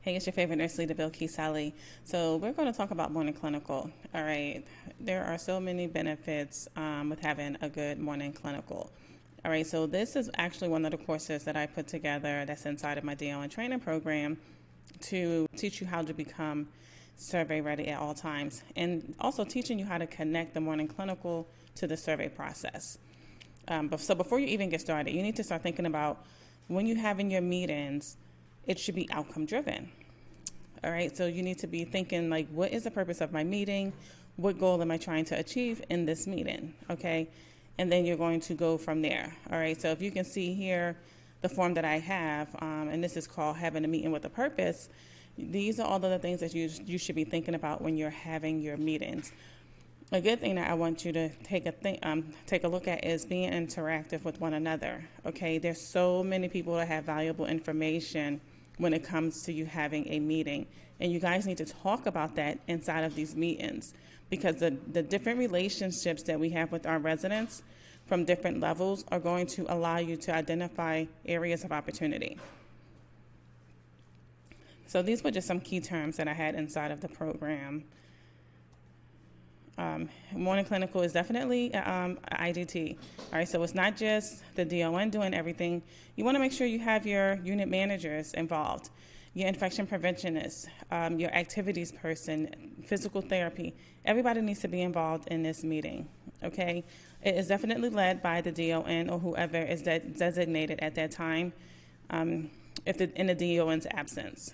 Hey, it's your favorite nurse leader, Bilquis, Sally. So we're going to talk about morning clinical. All right. There are so many benefits with having a good morning clinical. All right. So this is actually one of the courses that I put together that's inside of my DON training program to teach you how to become survey ready at all times, and also teaching you how to connect the morning clinical to the survey process. So before you even get started, you need to start thinking about when you have in your meetings, it should be outcome driven. All right, so you need to be thinking like, what is the purpose of my meeting? What goal am I trying to achieve in this meeting? Okay, and then you're going to go from there. All right, so if you can see here, the form that I have, and this is called having a meeting with a purpose. These are all of the things that you should be thinking about when you're having your meetings. A good thing that I want you to take a look at is being interactive with one another. Okay, there's so many people that have valuable information when it comes to you having a meeting, and you guys need to talk about that inside of these meetings, because the different relationships that we have with our residents from different levels are going to allow you to identify areas of opportunity. So these were just some key terms that I had inside of the program. Morning clinical is definitely IDT. All right, so it's not just the DON doing everything. You want to make sure you have your unit managers involved, your infection preventionists, your activities person, physical therapy. Everybody needs to be involved in this meeting, okay? It is definitely led by the DON or whoever is designated at that time in the DON's absence.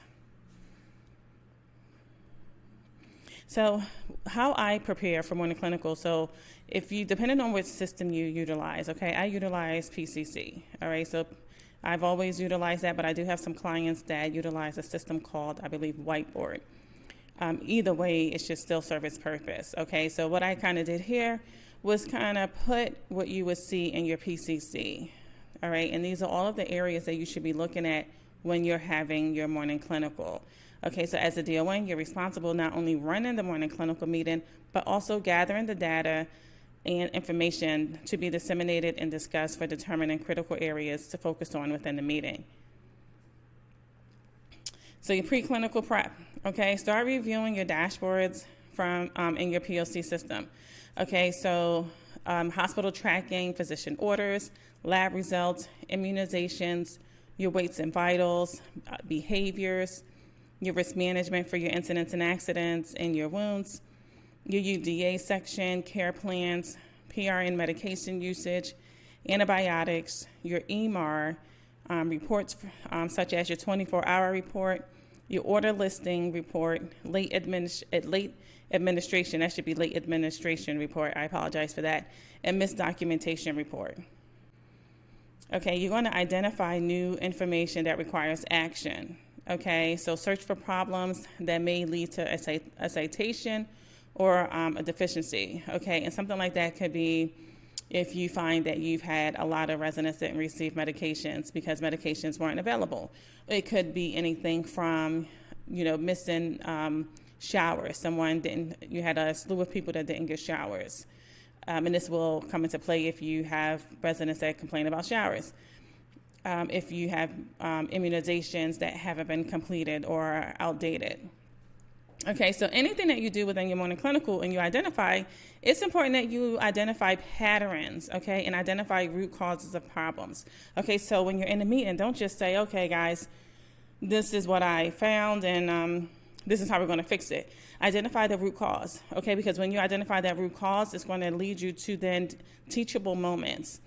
So how I prepare for morning clinical, so depending on which system you utilize, okay, I utilize PCC, all right, so I've always utilized that, but I do have some clients that utilize a system called, I believe, Whiteboard. Either way, it should still serve its purpose, okay, so what I kind of did here was kind of put what you would see in your PCC, all right, and these are all of the areas that you should be looking at when you're having your morning clinical. Okay, so as a DON, you're responsible not only running the morning clinical meeting, but also gathering the data and information to be disseminated and discussed for determining critical areas to focus on within the meeting. So your preclinical prep, okay, start reviewing your dashboards from in your POC system. Okay, so hospital tracking, physician orders, lab results, immunizations, your weights and vitals, behaviors, your risk management for your incidents and accidents and your wounds, your UDA section, care plans, PRN medication usage, antibiotics, your EMR reports such as your 24-hour report, your order listing report, late administration, that should be late administration report, I apologize for that, and misdocumentation report. Okay, you're going to identify new information that requires action. Okay, so search for problems that may lead to a citation or a deficiency. Okay, and something like that could be if you find that you've had a lot of residents that receive medications because medications weren't available. It could be anything from, missing showers. You had a slew of people that didn't get showers. And this will come into play if you have residents that complain about showers. If you have immunizations that haven't been completed or are outdated. Okay, so anything that you do within your morning clinical and you identify, it's important that you identify patterns, okay, and identify root causes of problems. Okay, so when you're in a meeting, don't just say, okay, guys, this is what I found and this is how we're going to fix it. Identify the root cause, okay, because when you identify that root cause, it's going to lead you to then teachable moments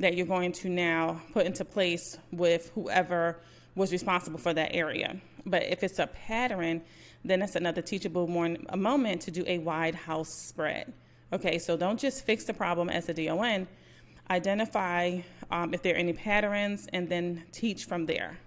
that you're going to now put into place with whoever was responsible for that area. But if it's a pattern, then that's another teachable moment to do a wide house spread. Okay, so don't just fix the problem as a DON. Identify if there are any patterns and then teach from there.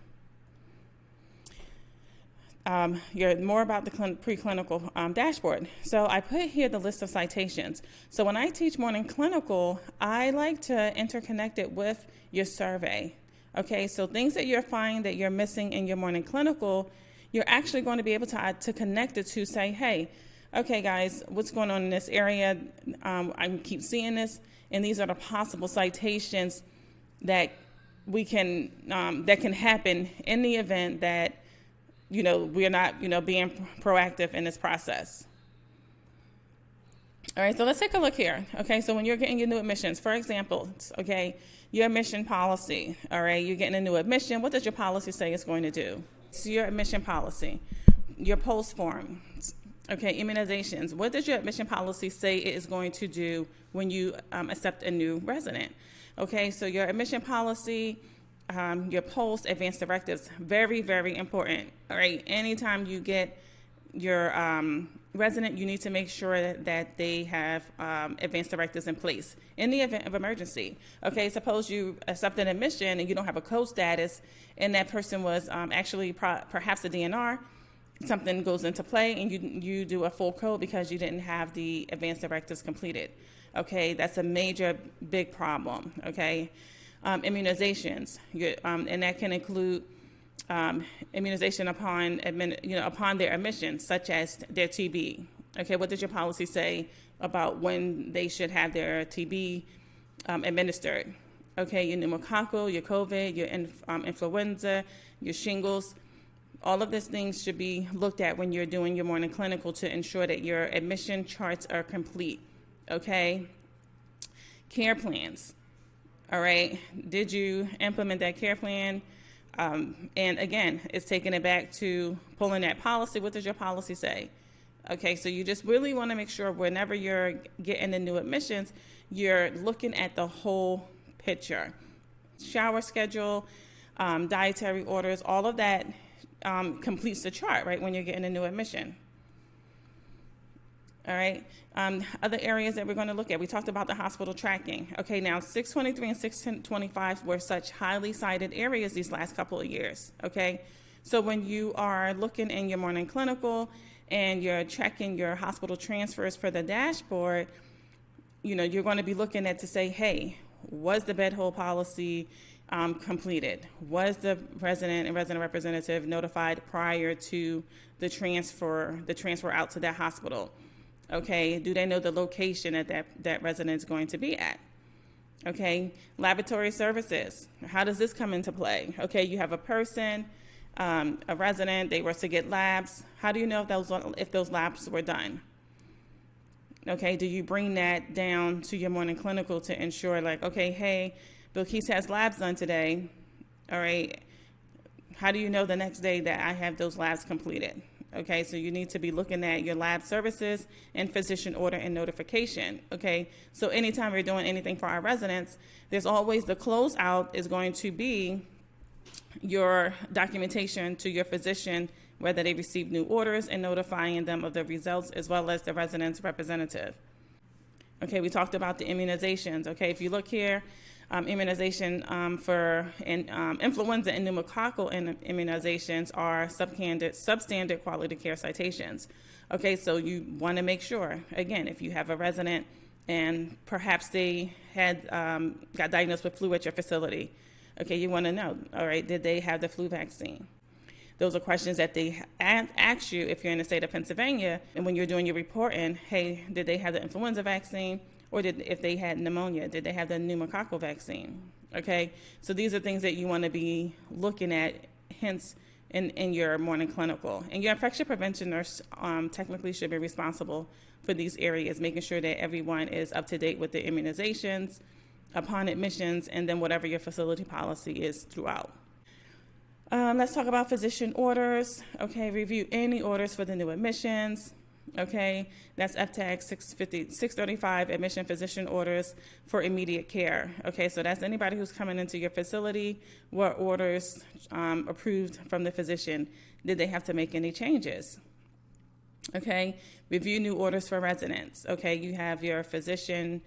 You're more about the preclinical dashboard. So I put here the list of citations. So when I teach morning clinical, I like to interconnect it with your survey. Okay, so things that you're finding that you're missing in your morning clinical, you're actually going to be able to connect it to say, hey, okay, guys, what's going on in this area? I keep seeing this, and these are the possible citations that that can happen in the event that we're not, being proactive in this process. All right, so let's take a look here. Okay, so when you're getting your new admissions, for example, okay, your admission policy, all right, you're getting a new admission. What does your policy say it's going to do? So your admission policy, your post form, okay, immunizations. What does your admission policy say it is going to do when you accept a new resident? Okay, so your admission policy, your post advanced directives, very, very important. All right, anytime you get your resident, you need to make sure that they have advanced directives in place in the event of emergency. Okay, suppose you accept an admission and you don't have a code status, and that person was actually perhaps a DNR. Something goes into play, and you do a full code because you didn't have the advanced directives completed. Okay, that's a major, big problem. Okay, immunizations, and that can include immunization upon their admission, such as their TB. Okay, what does your policy say about when they should have their TB administered? Okay, your pneumococcal, your COVID, your influenza, your shingles. All of these things should be looked at when you're doing your morning clinical to ensure that your admission charts are complete. Okay, care plans. All right, did you implement that care plan? And again, it's taking it back to pulling that policy. What does your policy say? Okay, so you just really want to make sure whenever you're getting the new admissions, you're looking at the whole picture. Shower schedule, dietary orders, all of that completes the chart, right, when you're getting a new admission. All right, other areas that we're going to look at, we talked about the hospital tracking. Okay, now 623 and 625 were such highly cited areas these last couple of years. Okay, so when you are looking in your morning clinical and you're checking your hospital transfers for the dashboard, you're going to be looking at to say, hey, was the bed hold policy completed? Was the resident and resident representative notified prior to the transfer out to that hospital? Okay, do they know the location that resident is going to be at? Okay, laboratory services. How does this come into play? Okay, you have a person, a resident, they were to get labs. How do you know if those labs were done? Okay, do you bring that down to your morning clinical to ensure, like, okay, hey, Bilquis has labs done today. All right, how do you know the next day that I have those labs completed? Okay, so you need to be looking at your lab services and physician order and notification. Okay, so anytime you're doing anything for our residents, there's always the closeout is going to be your documentation to your physician, whether they receive new orders and notifying them of the results, as well as the resident's representative. Okay, we talked about the immunizations. Okay, if you look here, immunization for influenza and pneumococcal immunizations are substandard quality care citations. Okay, so you want to make sure, again, if you have a resident and perhaps they had got diagnosed with flu at your facility, okay, you want to know, all right, did they have the flu vaccine? Those are questions that they ask you if you're in the state of Pennsylvania, and when you're doing your reporting, hey, did they have the influenza vaccine? Or if they had pneumonia, did they have the pneumococcal vaccine? Okay, so these are things that you want to be looking at, hence in your morning clinical. And your infection prevention nurse technically should be responsible for these areas, making sure that everyone is up to date with the immunizations upon admissions, and then whatever your facility policy is throughout. Let's talk about physician orders. Okay, review any orders for the new admissions. Okay, that's FTAG 635 admission physician orders for immediate care. Okay, so that's anybody who's coming into your facility. What orders approved from the physician? Did they have to make any changes? Okay, review new orders for residents. Okay, you have your physician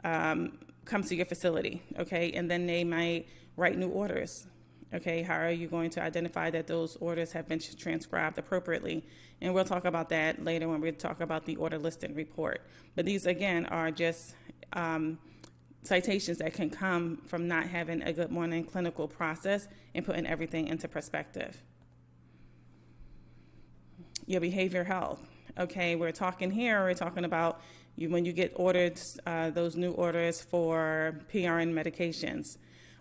come to your facility. Okay, and then they might write new orders. Okay, how are you going to identify that those orders have been transcribed appropriately? And we'll talk about that later when we talk about the order listing report. But these, again, are just citations that can come from not having a good morning clinical process and putting everything into perspective. Your behavioral health. Okay, we're talking about when you get ordered, those new orders for PRN medications,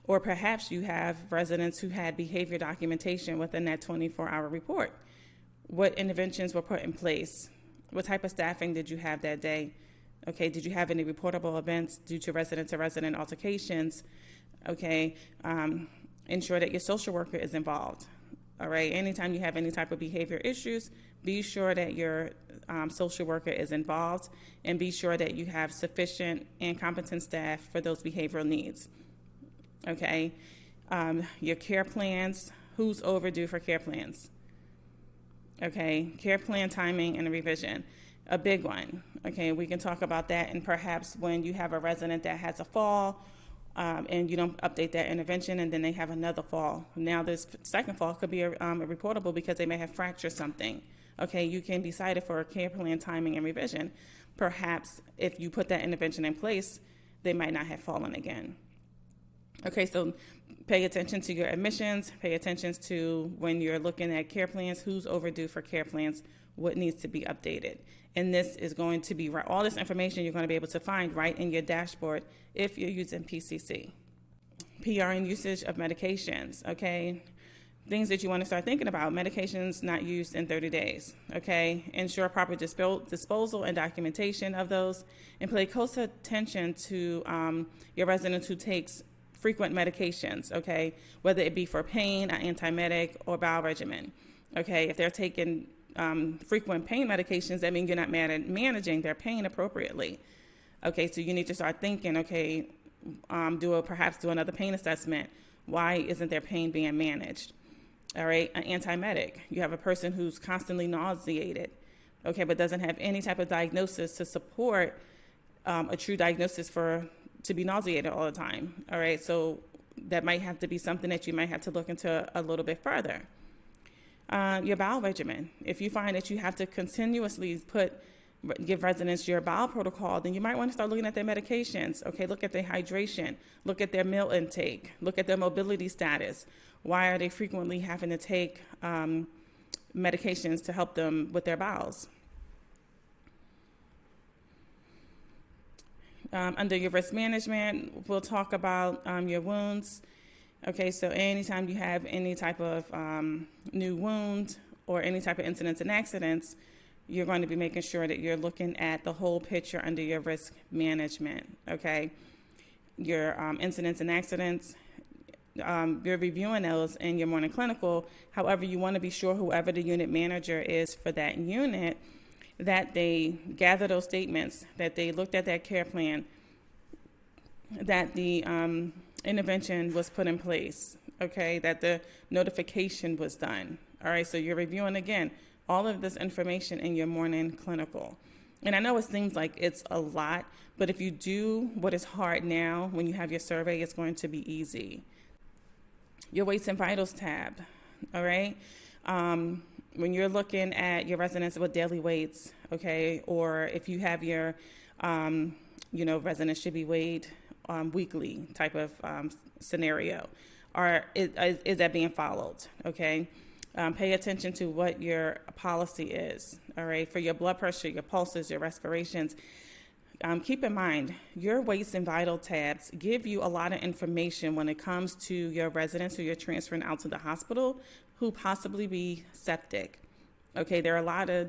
Or perhaps you have residents who had behavior documentation within that 24-hour report. What interventions were put in place? What type of staffing did you have that day? Okay, did you have any reportable events due to resident-to-resident altercations? Okay, ensure that your social worker is involved. All right, anytime you have any type of behavior issues, be sure that your social worker is involved, and be sure that you have sufficient and competent staff for those behavioral needs. Okay, your care plans, who's overdue for care plans? Okay, care plan timing and revision, a big one. Okay, we can talk about that, and perhaps when you have a resident that has a fall, and you don't update that intervention, and then they have another fall. Now this second fall could be a reportable because they may have fractured something. Okay, you can be cited for care plan timing and revision. Perhaps if you put that intervention in place, they might not have fallen again. Okay, so pay attention to your admissions, pay attention to when you're looking at care plans, who's overdue for care plans, what needs to be updated. And this is going to be, all this information you're going to be able to find right in your dashboard if you're using PCC. PRN usage of medications, okay? Things that you want to start thinking about, medications not used in 30 days, okay? Ensure proper disposal and documentation of those, and pay close attention to your resident who takes frequent medications, okay? Whether it be for pain, an antiemetic, or bowel regimen, okay? If they're taking frequent pain medications, that means you're not managing their pain appropriately. Okay, so you need to start thinking, okay, perhaps do another pain assessment. Why isn't their pain being managed? All right, an antiemetic. You have a person who's constantly nauseated, okay, but doesn't have any type of diagnosis to support a true diagnosis to be nauseated all the time. All right, so that might have to be something that you might have to look into a little bit further. Your bowel regimen. If you find that you have to continuously give residents your bowel protocol, then you might want to start looking at their medications. Okay, look at their hydration, look at their meal intake, look at their mobility status. Why are they frequently having to take medications to help them with their bowels? Under your risk management, we'll talk about your wounds. Okay, so anytime you have any type of new wound or any type of incidents and accidents, you're going to be making sure that you're looking at the whole picture under your risk management, okay? Your incidents and accidents, you're reviewing those in your morning clinical. However, you want to be sure whoever the unit manager is for that unit, that they gather those statements, that they looked at that care plan, that the intervention was put in place, okay, that the notification was done. All right, so you're reviewing, again, all of this information in your morning clinical. And I know it seems like it's a lot, but if you do what is hard now, when you have your survey, it's going to be easy. Your weights and vitals tab, all right? When you're looking at your residents with daily weights, okay, or if you have your, residents should be weighed weekly type of scenario, or is that being followed, okay? Pay attention to what your policy is, all right? For your blood pressure, your pulses, your respirations. Keep in mind, your weights and vital tabs give you a lot of information when it comes to your residents who you're transferring out to the hospital who possibly be septic. Okay, there are a lot of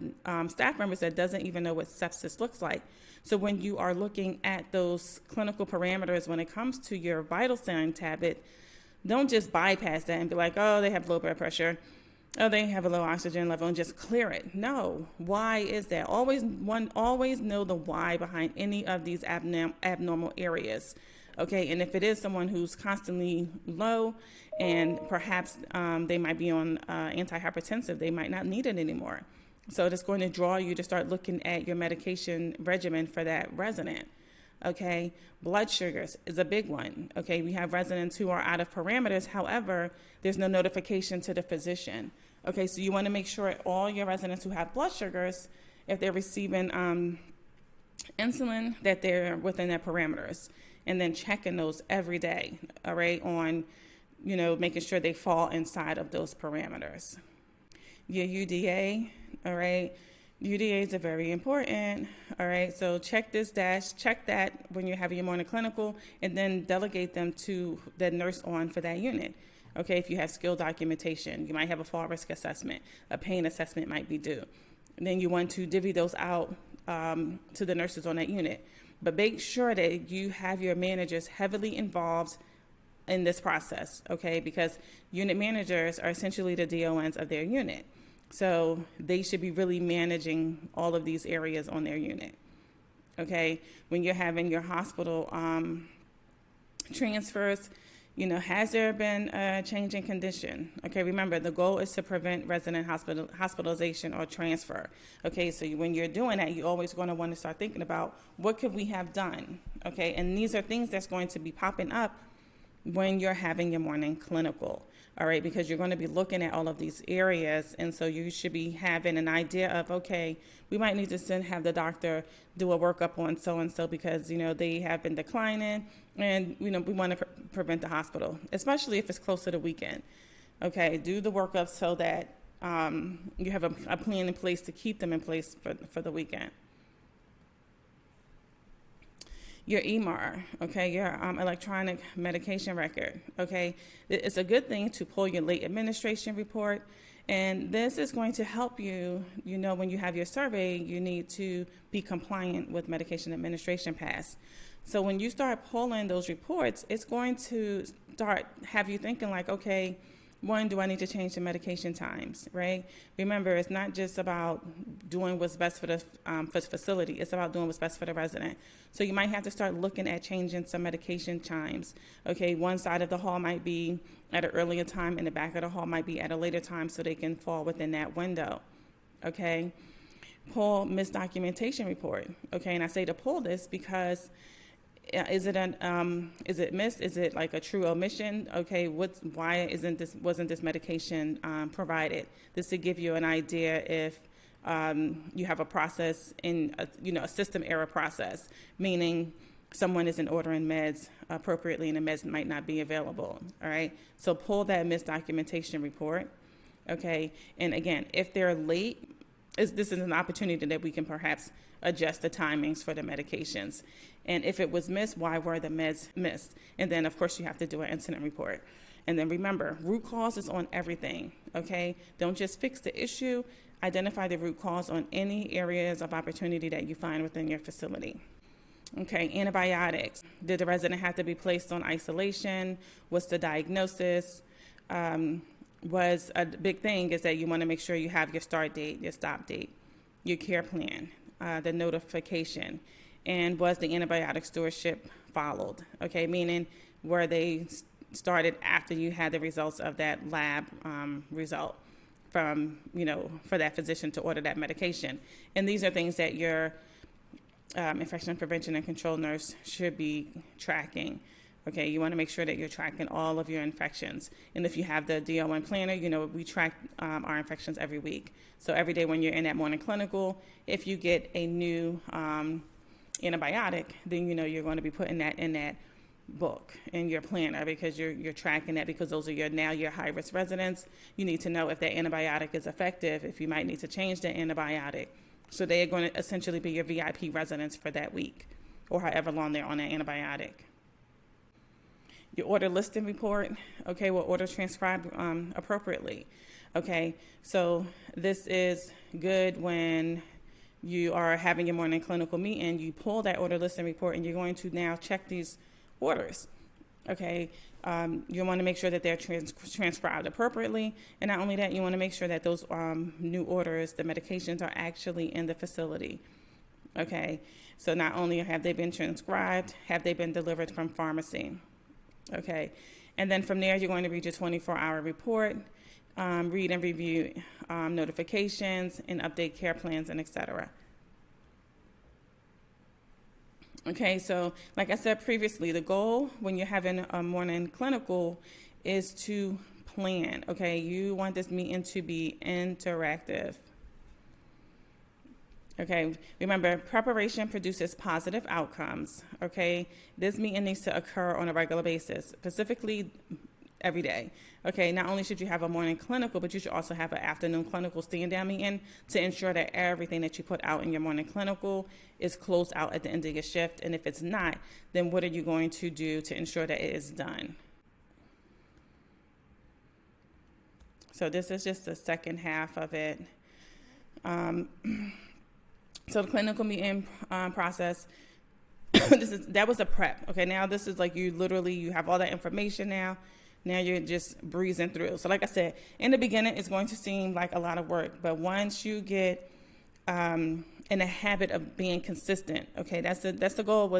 staff members that doesn't even know what sepsis looks like. So when you are looking at those clinical parameters when it comes to your vital sign tab, don't just bypass that and be like, oh, they have low blood pressure. Oh, they have a low oxygen level, and just clear it. No. Why is that? Always know the why behind any of these abnormal areas. Okay, and if it is someone who's constantly low and perhaps they might be on antihypertensive, they might not need it anymore. So it's going to draw you to start looking at your medication regimen for that resident. Okay, blood sugars is a big one. Okay, we have residents who are out of parameters. However, there's no notification to the physician. Okay, so you want to make sure all your residents who have blood sugars, if they're receiving insulin, that they're within their parameters, and then checking those every day. All right, on making sure they fall inside of those parameters. Your UDA, all right. UDAs are very important. All right, so check that when you're having your morning clinical, and then delegate them to the nurse on for that unit. Okay, if you have skill documentation, you might have a fall risk assessment, a pain assessment might be due. And then you want to divvy those out to the nurses on that unit. But make sure that you have your managers heavily involved in this process, okay? Because unit managers are essentially the DONs of their unit. So they should be really managing all of these areas on their unit, okay? When you're having your hospital transfers, has there been a change in condition? Okay, remember, the goal is to prevent resident hospitalization or transfer. Okay, so when you're doing that, you're always going to want to start thinking about what could we have done, okay? And these are things that's going to be popping up when you're having your morning clinical, all right, because you're going to be looking at all of these areas, and so you should be having an idea of, okay, we might need to have the doctor do a workup on so-and-so because, they have been declining, and, we want to prevent the hospital, especially if it's close to the weekend. Okay, do the workup so that you have a plan in place to keep them in place for the weekend. Your EMR, okay, your electronic medication record, okay. It's a good thing to pull your late administration report, and this is going to help you, when you have your survey, you need to be compliant with medication administration pass. So when you start pulling those reports, it's going to have you thinking like, okay, one, do I need to change the medication times, right? Remember, it's not just about doing what's best for the facility. It's about doing what's best for the resident. So you might have to start looking at changing some medication times. Okay, one side of the hall might be at an earlier time, and the back of the hall might be at a later time, so they can fall within that window. Okay, pull missed documentation report. Okay, and I say to pull this because is it missed? Is it like a true omission? Okay, why wasn't this medication provided? This to give you an idea if you have a process in a system error process, meaning someone isn't ordering meds appropriately and the meds might not be available. All right, so pull that missed documentation report. Okay, and again, if they're late, this is an opportunity that we can perhaps adjust the timings for the medications. And if it was missed, why were the meds missed? And then, of course, you have to do an incident report. And then remember, root cause is on everything, okay? Don't just fix the issue. Identify the root cause on any areas of opportunity that you find within your facility. Okay, antibiotics. Did the resident have to be placed on isolation? What's the diagnosis? Was a big thing is that you want to make sure you have your start date, your stop date, your care plan, the notification, and was the antibiotic stewardship followed? Okay, meaning were they started after you had the results of that lab result from, for that physician to order that medication. And these are things that your infection prevention and control nurse should be tracking. Okay, you want to make sure that you're tracking all of your infections. And if you have the DO1 planner, we track our infections every week. So every day when you're in that morning clinical, if you get a new antibiotic, then you're going to be putting that in that book in your planner because you're tracking that, because those are your high-risk residents. You need to know if that antibiotic is effective, if you might need to change the antibiotic. So they are going to essentially be your VIP residents for that week or however long they're on that antibiotic. Your order listing report, okay, will order transcribed appropriately. Okay, so this is good when you are having your morning clinical meeting. You pull that order listing report and you're going to now check these orders. Okay, you want to make sure that they're transcribed appropriately, and not only that, you want to make sure that those new orders, the medications, are actually in the facility. Okay, so not only have they been transcribed, have they been delivered from pharmacy. Okay, and then from there, you're going to read your 24-hour report, read and review notifications, and update care plans, and etc. Okay, so like I said previously, the goal when you're having a morning clinical is to plan. Okay, you want this meeting to be interactive. Okay, remember, preparation produces positive outcomes. Okay, this meeting needs to occur on a regular basis. Specifically, every day. Okay, not only should you have a morning clinical, but you should also have an afternoon clinical stand-down meeting to ensure that everything that you put out in your morning clinical is closed out at the end of your shift. And if it's not, then what are you going to do to ensure that it is done? So this is just the second half of it. So the clinical meeting process, that was a prep. Okay, now this is like you have all that information now. Now you're just breezing through. So like I said, in the beginning, it's going to seem like a lot of work. But once you get in the habit of being consistent, okay, that's the goal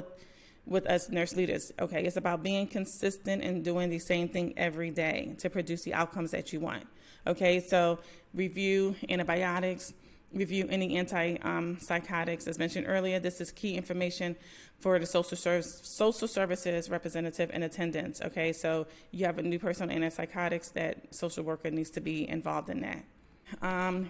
with us nurse leaders. Okay, it's about being consistent and doing the same thing every day to produce the outcomes that you want. Okay, so review antibiotics, review any anti-psychotics. As mentioned earlier, this is key information for the social services representative in attendance. Okay, so you have a new person on antipsychotics, that social worker needs to be involved in that.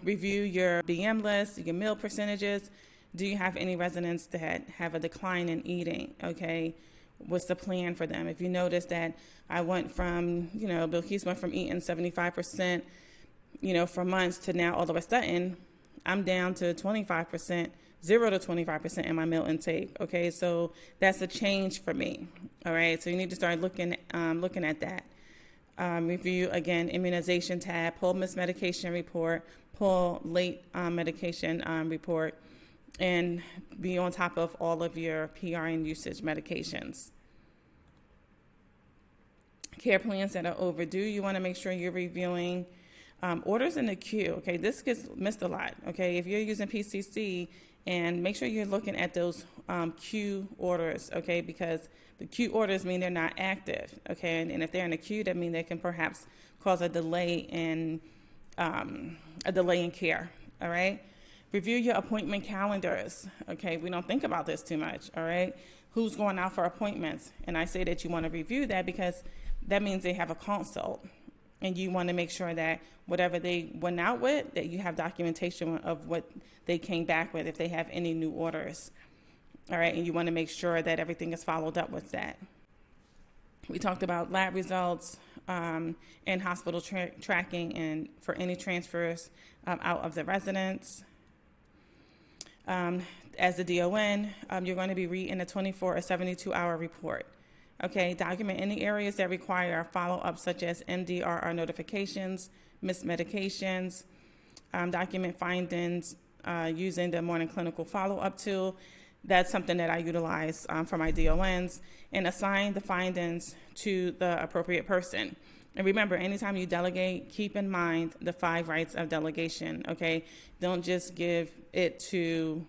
Review your BM list, your meal percentages. Do you have any residents that have a decline in eating? Okay, what's the plan for them? If you notice that I went from, Bilquis went from eating 75%, for months to now all of a sudden, I'm down to 25%, 0 to 25% in my meal intake. Okay, so that's a change for me. All right, so you need to start looking at that. Review again, immunization tab, pull missed medication report, pull late medication report, and be on top of all of your PRN usage medications. Care plans that are overdue, you want to make sure you're reviewing orders in the queue. Okay, this gets missed a lot. Okay, if you're using PCC, and make sure you're looking at those queue orders. Okay, because the queue orders mean they're not active. Okay, and if they're in a queue, that means they can perhaps cause a delay in care. All right. Review your appointment calendars. Okay, we don't think about this too much. All right, who's going out for appointments? And I say that you want to review that because that means they have a consult. And you want to make sure that whatever they went out with, that you have documentation of what they came back with if they have any new orders. All right, and you want to make sure that everything is followed up with that. We talked about lab results and hospital tracking and for any transfers out of the residence. As a DON, you're going to be reading a 24 or 72-hour report. Okay, document any areas that require follow-up, such as MDRR notifications, missed medications, document findings using the morning clinical follow-up tool. That's something that I utilize for my DONs, and assign the findings to the appropriate person. And remember, anytime you delegate, keep in mind the 5 rights of delegation, okay? Don't just give it to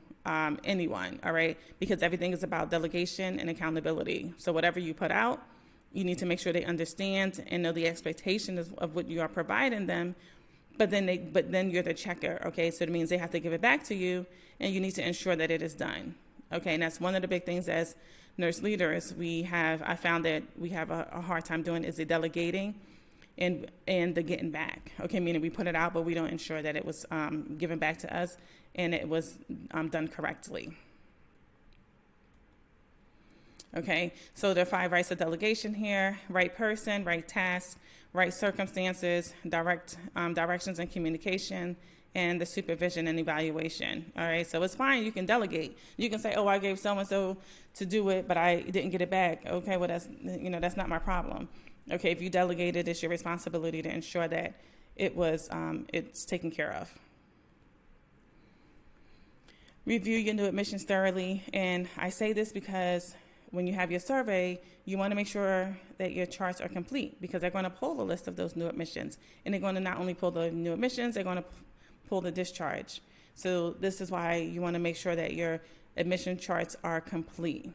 anyone, all right? Because everything is about delegation and accountability. So whatever you put out, you need to make sure they understand and know the expectation of what you are providing them. But then you're the checker, okay? So it means they have to give it back to you, and you need to ensure that it is done, okay? And that's one of the big things as nurse leaders I found that we have a hard time doing is the delegating and the getting back, okay? Meaning we put it out, but we don't ensure that it was given back to us and it was done correctly. Okay, so there are 5 rights of delegation here: right person, right task, right circumstances, directions and communication, and the supervision and evaluation. All right, so it's fine, you can delegate. You can say, oh, I gave so-and-so to do it, but I didn't get it back. Okay, well, that's not my problem. Okay, if you delegated, it's your responsibility to ensure that it's taken care of. Review your new admissions thoroughly, and I say this because when you have your survey, you want to make sure that your charts are complete, because they're going to pull the list of those new admissions, and they're going to not only pull the new admissions, they're going to pull the discharge. So this is why you want to make sure that your admission charts are complete,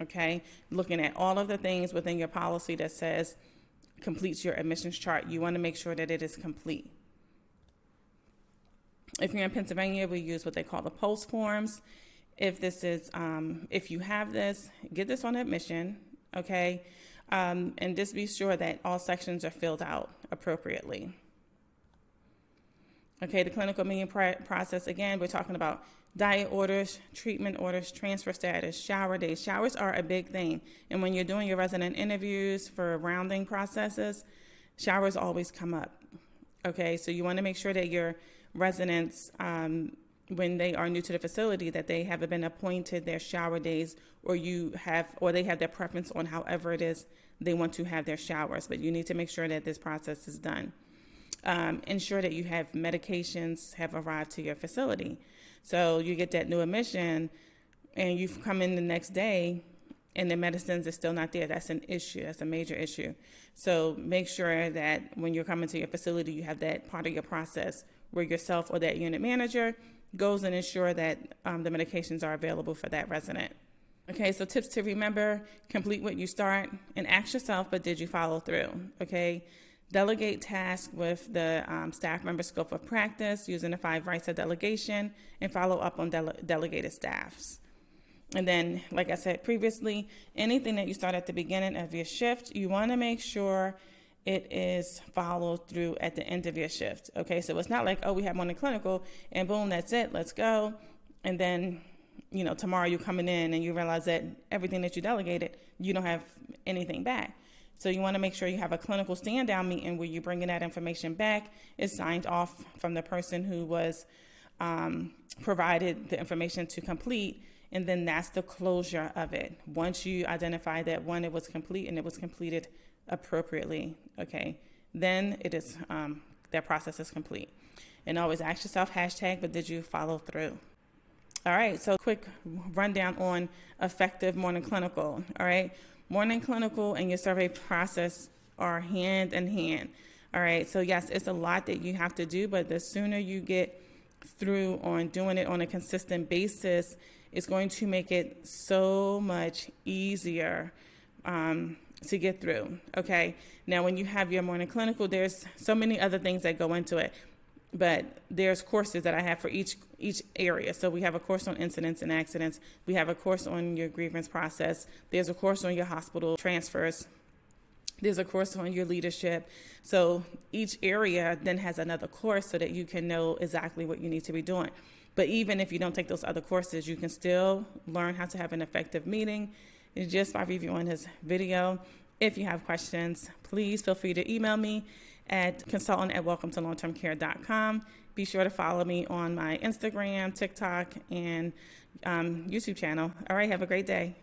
okay? Looking at all of the things within your policy that says completes your admissions chart, you want to make sure that it is complete. If you're in Pennsylvania, we use what they call the post forms. If you have this, get this on admission, okay? And just be sure that all sections are filled out appropriately. Okay, the clinical meeting process, again, we're talking about diet orders, treatment orders, transfer status, shower days. Showers are a big thing. And when you're doing your resident interviews for rounding processes, showers always come up. Okay, so you want to make sure that your residents, when they are new to the facility, that they have been appointed their shower days, or they have their preference on however it is they want to have their showers. But you need to make sure that this process is done. Ensure that you have medications have arrived to your facility. So you get that new admission and you've come in the next day and the medicines are still not there. That's an issue. That's a major issue. So make sure that when you're coming to your facility, you have that part of your process where yourself or that unit manager goes and ensure that the medications are available for that resident. Okay, so tips to remember: complete what you start and ask yourself, but did you follow through? Okay, delegate tasks with the staff member scope of practice using the 5 rights of delegation, and follow up on delegated staffs. And then, like I said previously, anything that you start at the beginning of your shift, you want to make sure it is followed through at the end of your shift. Okay, so it's not like, oh, we have morning clinical and boom, that's it, let's go. And then, tomorrow you're coming in and you realize that everything that you delegated, you don't have anything back. So you want to make sure you have a clinical stand-down meeting where you're bringing that information back. It's signed off from the person who was provided the information to complete. And then that's the closure of it. Once you identify that, one, it was complete and it was completed appropriately, okay, then it is, that process is complete. And always ask yourself, but did you follow through? All right, so quick rundown on effective morning clinical, all right? Morning clinical and your survey process are hand in hand, all right? So yes, it's a lot that you have to do, but the sooner you get through on doing it on a consistent basis, it's going to make it so much easier to get through, okay? Now, when you have your morning clinical, there's so many other things that go into it, but there's courses that I have for each area. So we have a course on incidents and accidents. We have a course on your grievance process. There's a course on your hospital transfers. There's a course on your leadership. So each area then has another course so that you can know exactly what you need to be doing. But even if you don't take those other courses, you can still learn how to have an effective meeting just by reviewing this video. If you have questions, please feel free to email me at consultant@welcometolongtermcare.com. Be sure to follow me on my Instagram, TikTok, and YouTube channel. All right, have a great day.